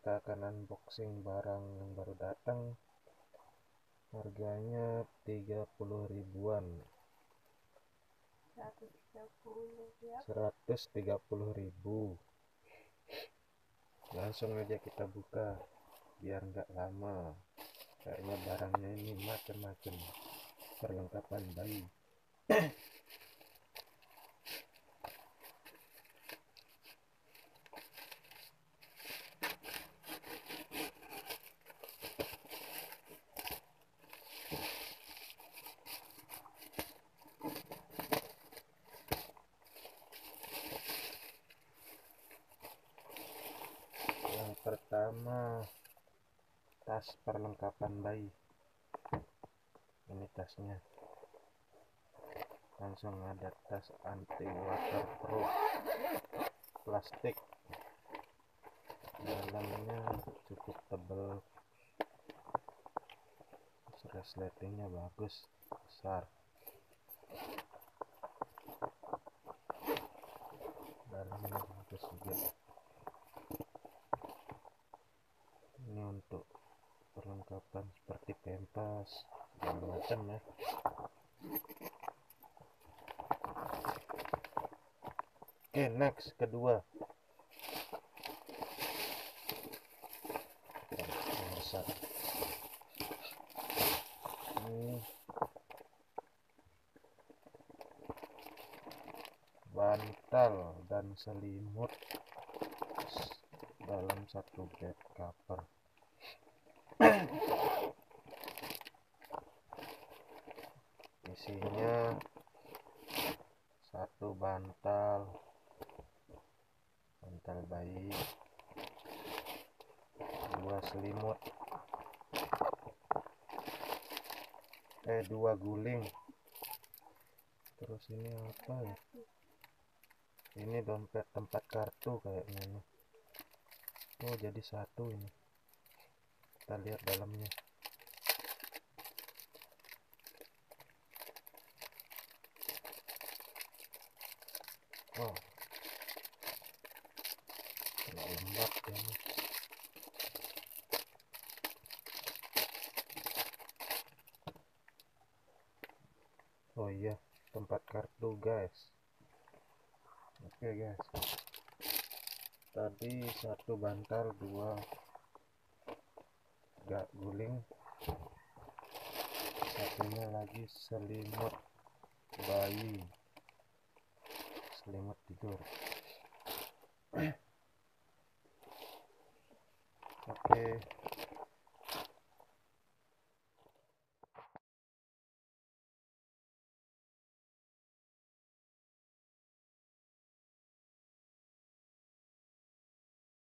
kita akan unboxing barang yang baru datang. Harganya 30 ribuan. 130.000. Langsung aja kita buka biar nggak lama. Kayaknya barangnya ini macam-macam, perlengkapan bayi. Yang pertama, tas perlengkapan bayi. Ini tasnya. Langsung ada tas anti waterproof plastik. Dalamnya cukup tebal, resletingnya bagus, besar. Dalamnya bagus juga. Ini untuk perlengkapan seperti pempas dan macam ya. Oke, next, kedua. Ini bantal dan selimut dalam satu bed cover. Isinya satu bantal bayi, dua selimut, dua guling. Terus ini apa ya? Ini dompet tempat kartu kayaknya nih. Oh, jadi satu ini. Kita lihat dalamnya. Oh, lembab ya. Oh iya, tempat kartu guys. Oke guys, tadi satu bantal, dua gak guling, satunya lagi selimut bayi, selimut tidur. Oke,